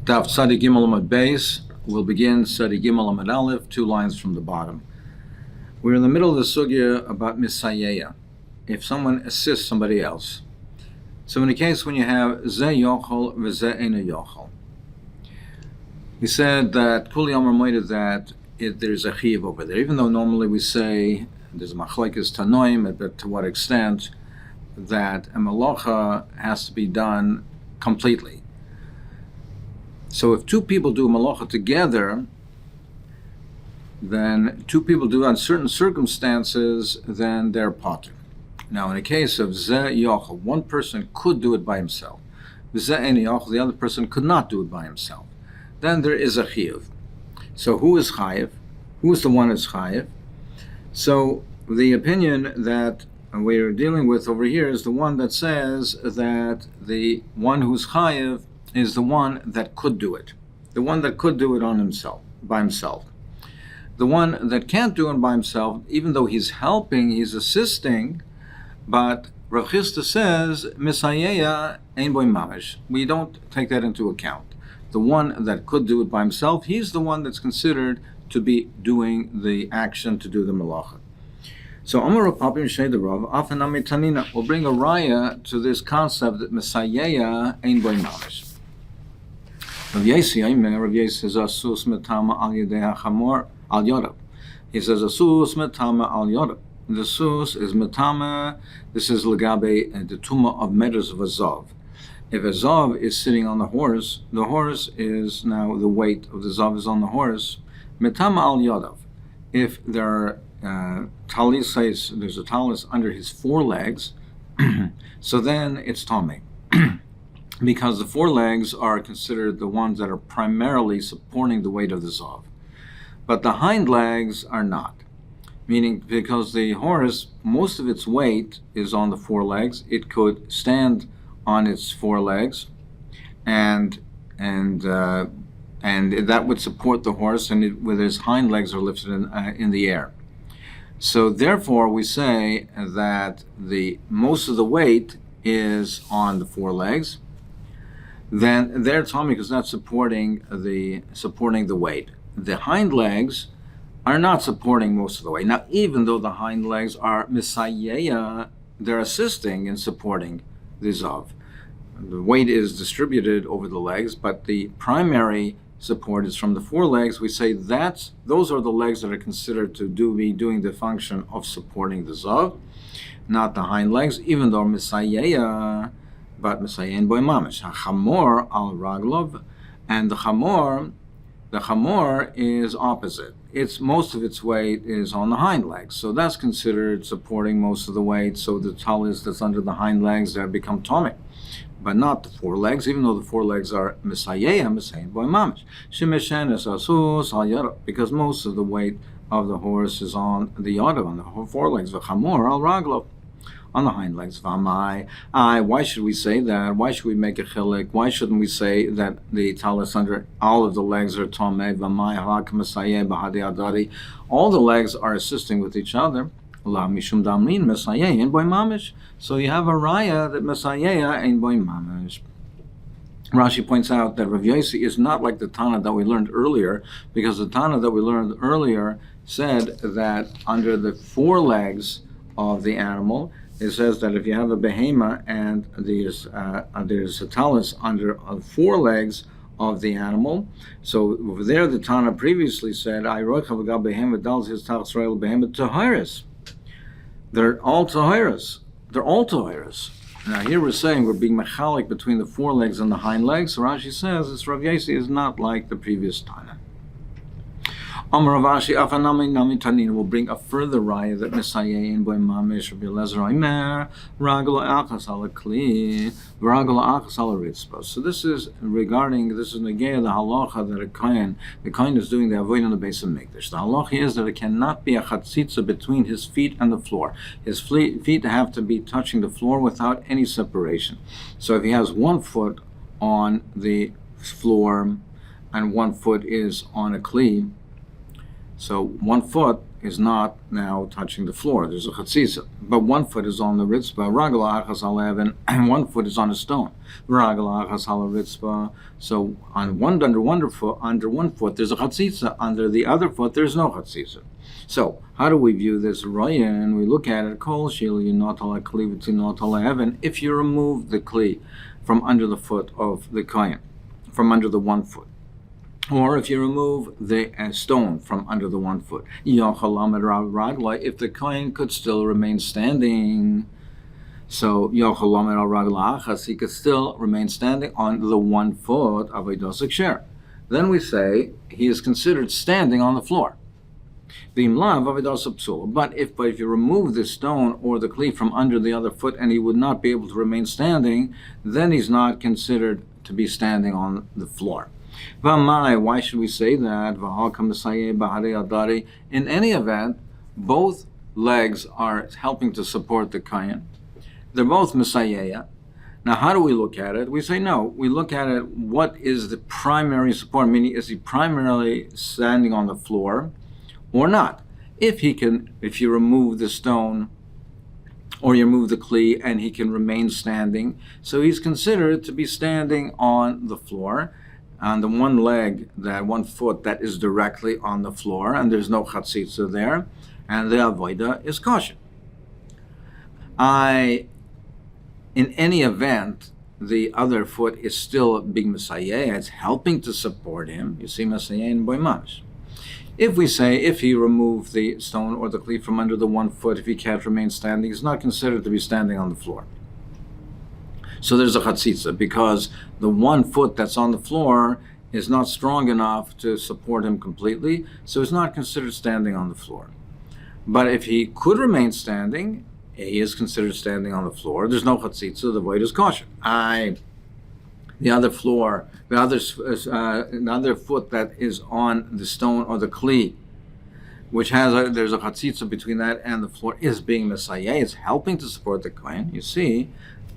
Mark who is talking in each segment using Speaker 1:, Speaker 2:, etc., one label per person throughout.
Speaker 1: Daf Tzadi Gimel Amud Beis. We'll begin Tzadi Gimel Amud Aleph, 2 lines from the bottom. We're in the middle of the sugya about Misayeya, if someone assists somebody else. So in the case when you have Zeh Yochel v'Zeh Eino Yochel, we said that Kuli Amar Moeded that there's a chiyuv over there, even though normally we say there's a machlekes tanoim, but to what extent that a malacha has to be done completely. So if 2 people do a malacha together, then 2 people do on certain circumstances, then they're potter. Now in the case of Zeh Yochel, one person could do it by himself. Zeh Eino Yochel, the other person could not do it by himself. Then there is a chiyuv. So who is chayiv? Who is the one that's chayiv? So the opinion that we're dealing with over here is the one that says that the one who's chayiv is the one that could do it. The one that could do it on himself, by himself. The one that can't do it by himself, even though he's helping, he's assisting, but Rav Chisda says, Misayeya ein boi mamish. We don't take that into account. The one that could do it by himself, he's the one that's considered to be doing the action to do the malacha. So Amar Rav Papi Mishnei the Rav, Afanami Tanina, will bring a raya to this concept that Misayeya ein boi mamish. Rav Yesi says, Asus metama al yedei hachamor al yodav. He says, Asus metama al yodav. The sus is metama. This is legabe the tuma of meters of a zav. If a zav is sitting on the horse is now the weight of the zav is on the horse. Metama al yodav. If there are talis, there's a talis under his forelegs, so then it's tame. Because the forelegs are considered the ones that are primarily supporting the weight of the zav. But the hind legs are not. Meaning, because the horse, most of its weight is on the forelegs, it could stand on its forelegs, and that would support the horse, and with his hind legs are lifted in the air. So therefore, we say that the most of the weight is on the forelegs. Then they're tummy because that's supporting the weight. The hind legs are not supporting most of the weight. Now, even though the hind legs are misayeya, they're assisting in supporting the zav. The weight is distributed over the legs, but the primary support is from the forelegs. We say those are the legs that are considered to be doing the function of supporting the zav, not the hind legs, even though misayeya. But Misayein boy mamish. Chamor al raglov, and the chamor is opposite. Most of its weight is on the hind legs, so that's considered supporting most of the weight. So the talis that's under the hind legs that become tummy, but not the forelegs. Even though the forelegs are Misayein boy mamish. Shemeshen es asus al yadav, because most of the weight of the horse is on the yadav, on the forelegs. V'chamor al raglov, on the hind legs. Why should we say that? Why should we make a chilik? Why shouldn't we say that the talis under all of the legs are tomei? All the legs are assisting with each other. So you have a raya that Misayeya ein boi mamish. Rashi points out that Rav Yesi is not like the Tana that we learned earlier, because the Tana that we learned earlier said that under the forelegs of the animal, it says that if you have a behema and there's a talus under 4 legs of the animal, so over there the Tana previously said, they're all tahiris. They're all tahiris. Now here we're saying we're being mechalik between the forelegs and the hind legs. So Rashi says this Rav Yesi is not like the previous Tana. Amar Ravashi Afanami Nami Tanina will bring a further raya that Misayein boy mamish Rabbi Elazar Omer Ragla Achas ala Kli Ragla Achas ala Ritzbos. So this is negay the halacha that the kohen is doing the avoid on the base of mikdash. The halacha is that it cannot be a chatzitza between his feet and the floor. His feet have to be touching the floor without any separation. So if he has 1 foot on the floor and 1 foot is on a kli, so 1 foot is not now touching the floor. There's a chatzitza. but one foot is on the ritzvah, ragla achas al even, and one foot is on a stone. Ragla achas al ritzvah. So under one foot there's a chatzitza, under the other foot there's no chatzitza. So how do we view this raya? We look at it, kol shil yinot ala kli v'tinot ala even. If you remove the kli from under the foot of the kohen, from under the 1 foot, or if you remove the stone from under the 1 foot, if the kohen could still remain standing, so he could still remain standing on the 1 foot of a dosik share. Then we say he is considered standing on the floor. But if you remove the stone or the kli from under the other foot and he would not be able to remain standing, then he's not considered to be standing on the floor. Why should we say that? In any event, both legs are helping to support the kohen. They're both Mesayeya. Now, how do we look at it? We say no. We look at it, what is the primary support? Meaning, is he primarily standing on the floor or not? If you remove the stone or you remove the kli and he can remain standing, so he's considered to be standing on the floor, on the one leg, that 1 foot that is directly on the floor, and there's no chatzitza there, and the avoida is kosher. In any event, the other foot is still being Messiah, it's helping to support him. You see, Messiah in Boimamish. If we say, if he removed the stone or the kli from under the 1 foot, if he can't remain standing, he's not considered to be standing on the floor. So there's a chatzitza, because the 1 foot that's on the floor is not strong enough to support him completely, so he's not considered standing on the floor. But if he could remain standing, he is considered standing on the floor. There's no chatzitza, the void is kosher. The other foot that is on the stone or the kli, which there's a chatzitza between that and the floor, is being Messiah. It's helping to support the kohen. You see,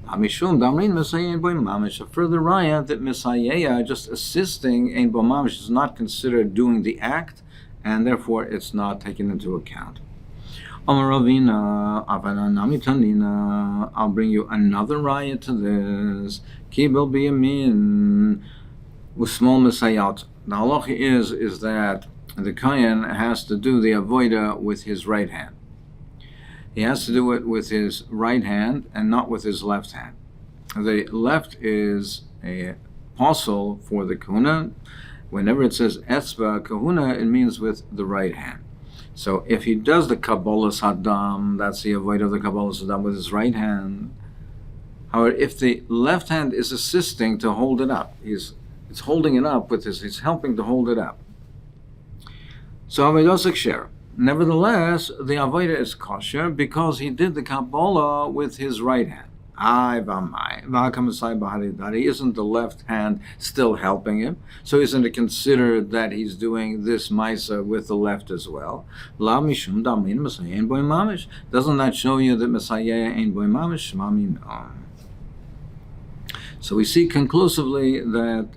Speaker 1: Hamishum Damrin Messiah Ein Bo Mamish. A further raya that Messiah, just assisting Ein Bo Mamish, is not considered doing the act, and therefore it's not taken into account. I'll bring you another raya to this. Kibel biyamin with small mesayot. The halacha is that the kohen has to do the avoida with his right hand. He has to do it with his right hand and not with his left hand. The left is a apostle for the kahuna. Whenever it says etzba kahuna, it means with the right hand. So if he does the kabbalas hadam, that's the avoid of the kabbalas hadam with his right hand. However, if the left hand is assisting to hold it up, it's holding it up with he's helping to hold it up. So avodah share. Nevertheless, the avodah is kosher because he did the kabbalah with his right hand. Isn't the left hand still helping him? So isn't it considered that he's doing this maisa with the left as well? Doesn't that show you that Messiah ain't boy mamish? So we see conclusively that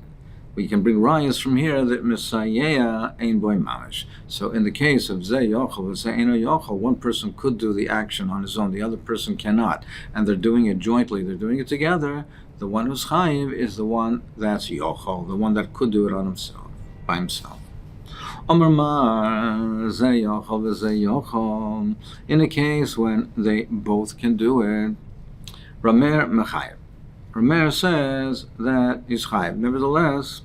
Speaker 1: we can bring rayas from here that Messiah ain't boy mamish. So in the case of Zeh Yochel, one person could do the action on his own, the other person cannot, and they're doing it jointly, they're doing it together. The one who's chayiv is the one that's Yochel, the one that could do it on himself, by himself. In a case when they both can do it, Ramer mechayev. Ramer says that he's chayiv. Nevertheless,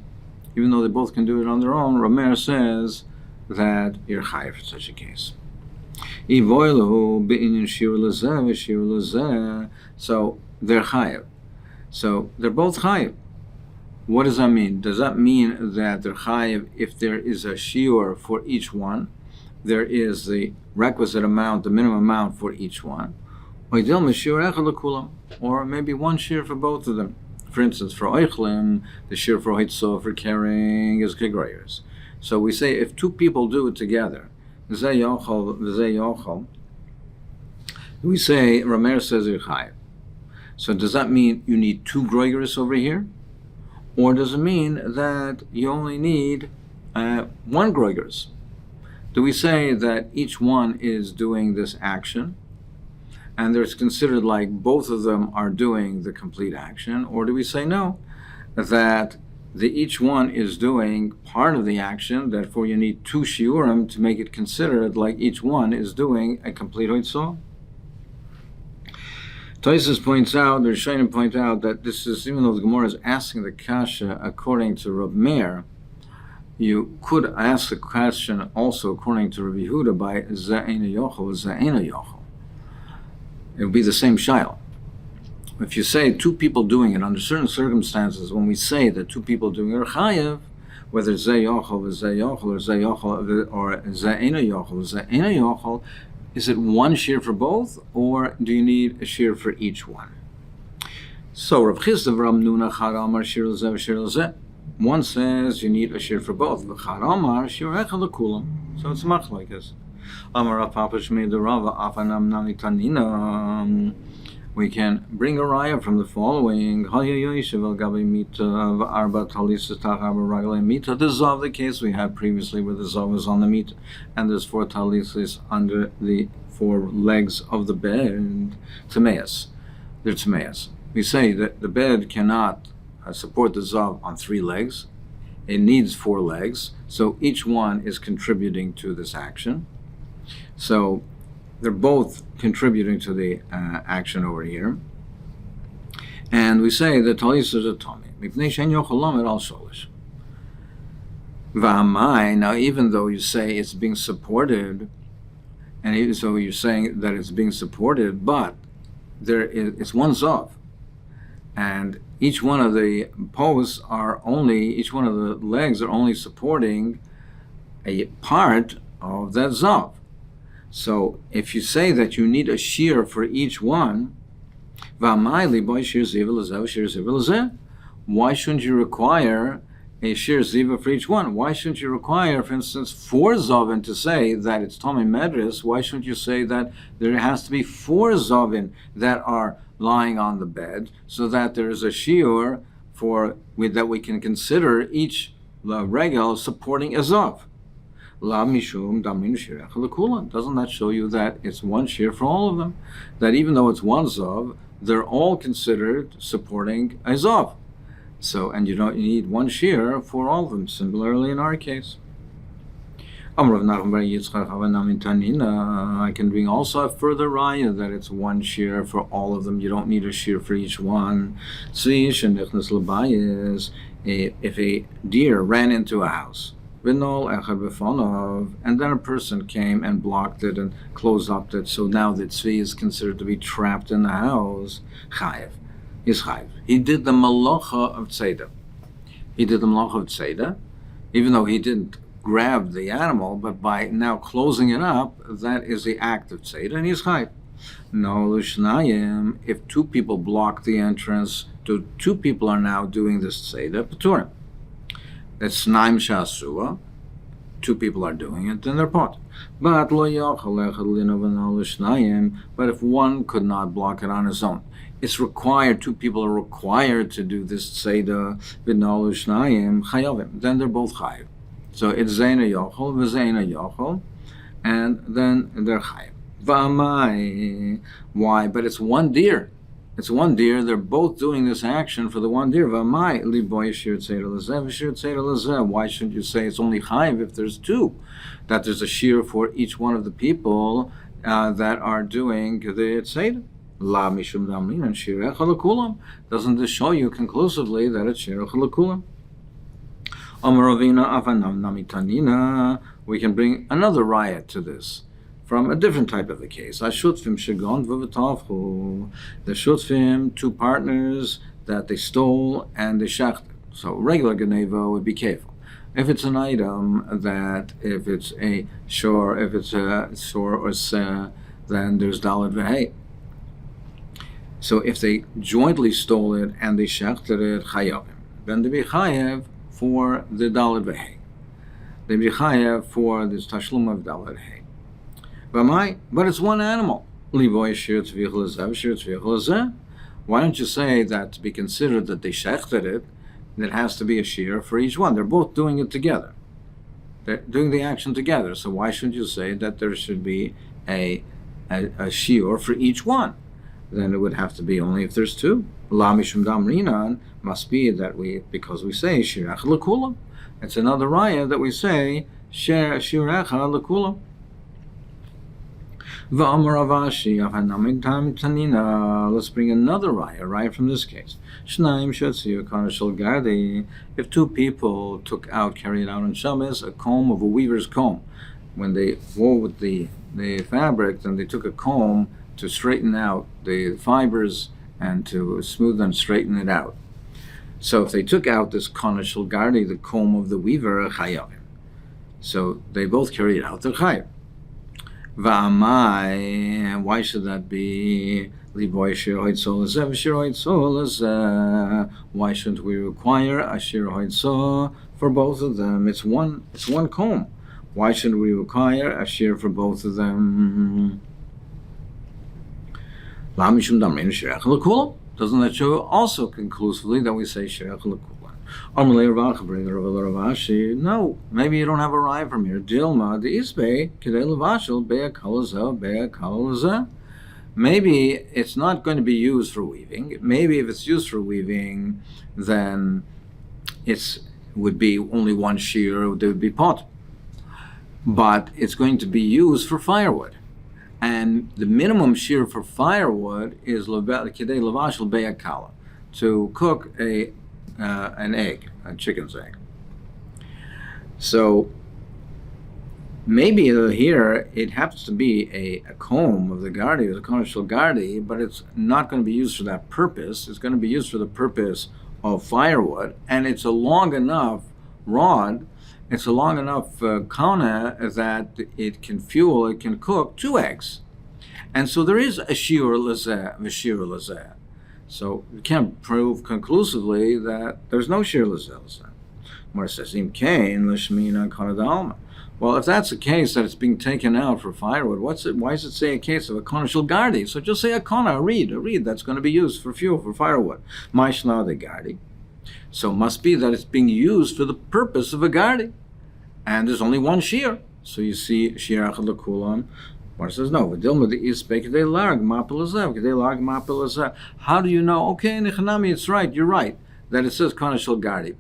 Speaker 1: even though they both can do it on their own, Ramer says that you're chayiv for such a case. So they're chayiv. So they're both chayiv. What does that mean? Does that mean that they're chayiv if there is a shiur for each one? There is the requisite amount, the minimum amount for each one. Or maybe one shiur for both of them. For instance, for oichlim, the shiur for hoitzo, for carrying, is kegrayers. So we say if two people do it together, we say Ramer says chayiv. So does that mean you need two groyers over here? Or does it mean that you only need one groyers? Do we say that each one is doing this action, and it's considered like both of them are doing the complete action? Or do we say no, that each one is doing part of the action, therefore you need two shiurim to make it considered like each one is doing a complete hoitzah? Tosfos points out, the Rishonim point out, that this is, even though the Gemara is asking the kasha according to Reb Meir, you could ask the question also according to Rabbi Yehuda by Za'ena Yochel, Za'ena Yochel. It would be the same shaila. If you say two people doing it under certain circumstances, when we say that two people doing it are chayev, whether Zeh Yochel or Zeh Yochel or Zeh Yochel or Za'ena Yochel or Za'ena Yochel, is it one shear for both, or do you need a shear for each one? So Rav Chisda v'Ram Nuna Chad Amar Shir L'zeh v'Shir L'zeh. One says you need a shear for both. V'Chad Amar Shir Echad L'kulam. So it's machlokes. Amar Rav Papa Shmei D'Rava Afanam Nami Tanina. We can bring a raya from the following. The zav, the case we had previously where the zav was on the meat, and there's 4 talisis under the 4 legs of the bed. Tameas. They're tameas. We say that the bed cannot support the zav on 3 legs. It needs 4 legs, so each one is contributing to this action. So they're both contributing to the action over here. And we say that Talis is a Tommy. Now, even though you say it's being supported, and even so you're saying that it's being supported, but it's one Zav. And each one of the posts each one of the legs are only supporting a part of that Zav. So if you say that you need a shear for each one, why shouldn't you require a shear ziva for each one? Why shouldn't you require, for instance, 4 zavin to say that it's Tomei Medris? Why shouldn't you say that there has to be 4 zavin that are lying on the bed, so that there is a shiur that we can consider each regel supporting a zav? Doesn't that show you that it's one shear for all of them? That even though it's one zav, they're all considered supporting a zav. So, and you need one shear for all of them. Similarly, in our case, I can bring also a further raya that it's one shear for all of them. You don't need a shear for each one. If a deer ran into a house, and then a person came and blocked it and closed up it, so now the tzvi is considered to be trapped in the house. Chayev. He's chayev. He did the malacha of tzeda. Even though he didn't grab the animal, but by now closing it up, that is the act of tzeda, and he's chayev. No, l'shnayim, if 2 people block the entrance, 2 people are now doing this tzeda, paturim. It's naim shasua. 2 people are doing it, then they're part. But if one could not block it on his own, it's required. 2 people are required to do this tzeda v'nalu shnayim chayavim. Then they're both chayav. So it's zeina yochel v'zeina yochel, and then they're chayav. V'amai. Why? But it's one deer. It's one deer. They're both doing this action for the one deer. Why shouldn't you say it's only chayiv if there's 2? That there's a shear for each one of the people that are doing the tzeda. Doesn't this show you conclusively that it's shir l'kulam? We can bring another riot to this from a different type of a case. The shutfim, 2 partners that they stole and they shachted. So regular geneva would be careful. If it's an item if it's a shor or seh, then there's dalad v'hei. So if they jointly stole it and they shachted it, chayavim, then they be chayav for the dalad v'hei. They be chayav for this tashlum of dalad v'hei. But it's one animal. Why don't you say that to be considered that they shechted it, it has to be a shear for each one? They're both doing it together. They're doing the action together. So why shouldn't you say that there should be a a shiur for each one. Then it would have to be only if there's two. La mishum damrinan must be that because we say shirecha lekulam. It's another raya that we say shirecha lekulam. V'amar Avashi avhanamid tam tanina. Let's bring another raya from this case. Shnaim shetziu kanashel gardi. If two people carried out on Shabbos a comb of a weaver's comb, when they wove with the fabric, then they took a comb to straighten out the fibers and to smooth and straighten it out. So if they took out this kanashel gardi, the comb of the weaver, chayavim. So they both carried out the chayav. V'amai, why should that be? Why shouldn't we require a shir for both of them? It's one comb. Why shouldn't we require a shir for both of them? Doesn't that show also conclusively that we say shirach l'kulan? No, maybe you don't have a raya from here. Dilma the isbe k'dei levashel be'akalaza. Maybe it's not going to be used for weaving. Maybe if it's used for weaving, then it would be only one shear. There would be pot, but it's going to be used for firewood. And the minimum shear for firewood is k'dei levashel be'akala, to cook an egg, a chicken's egg. So maybe here it happens to be a comb of the gardi, the kanashel gardi, but it's not going to be used for that purpose. It's going to be used for the purpose of firewood, and it's a long enough rod, it's a long enough kana that it can cook 2 eggs. And so there is a shiur lazeh, v'shiur lazeh. So we can't prove conclusively that there's no shir lazeh. Mar says, Im kain l'shmina kanadalma. Well, if that's the case, that it's being taken out for firewood, why does it say a case of a kanashel gardi? So just say a reed that's going to be used for fuel, for firewood. Maishna the gardi. So it must be that it's being used for the purpose of a gardi. And there's only one shear. So you see, shirach l'kulam. Mar says, no. How do you know? Okay, Nechanami, it's right. You're right that it says kanashel gardi.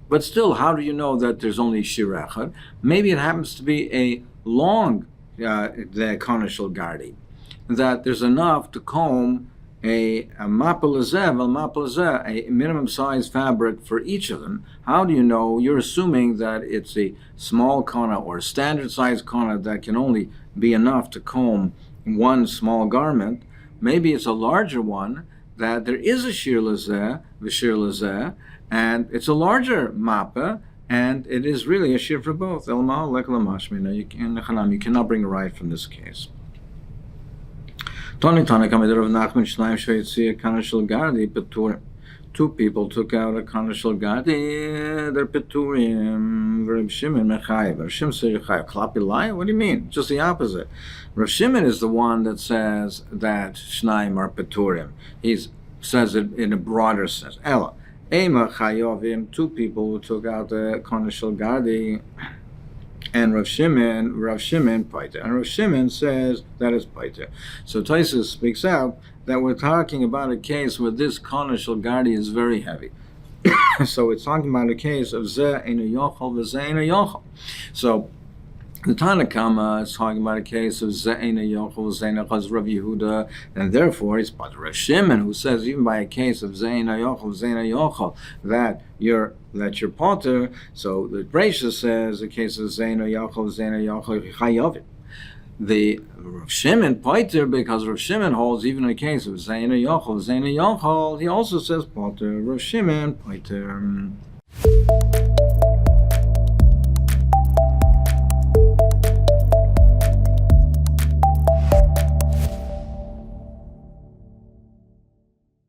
Speaker 1: But still, how do you know that there's only shirachad? Maybe it happens to be a long the kanashel gardi, that there's enough to comb a mapalazeh, a minimum size fabric for each of them. How do you know? You're assuming that it's a small kana or standard size kana that can only be enough to comb one small garment. Maybe it's a larger one that there is a shir lazeh, v'shir lazeh, and it's a larger mappa, and it is really a shir for both. You cannot bring a right from this case. Two people took out a kanashel gardi, they're peturim. Rav Shimon mechayev. Rav Shimon says mechayev. Klapi lie? What do you mean? Just the opposite. Rav Shimon is the one that says that shnaim are peturim. He says it in a broader sense. Ella, ema chayovim. Two people who took out the kanashel gardi, and Rav Shimon paiter. And Rav Shimon says that is paiter. So Taisus speaks out that we're talking about a case where this kanashel gardi is very heavy. So it's talking about a case of zeh ein yochel v'zeh ein yochel. So the Tanakama is talking about a case of zeh ein yochel v'zeh ein yochel, Rav Yehuda, and therefore it's but Rav Shimon who says even by a case of zeh ein yochel v'zeh ein yochel that you're potter. So the Breisha says a case of zeh ein yochel v'zeh ein yochel chayavim. The Rav Shimon paiter, because Rav Shimon holds even in a case of Zayna Yochel, he also says paiter. Rav Shimon paiter.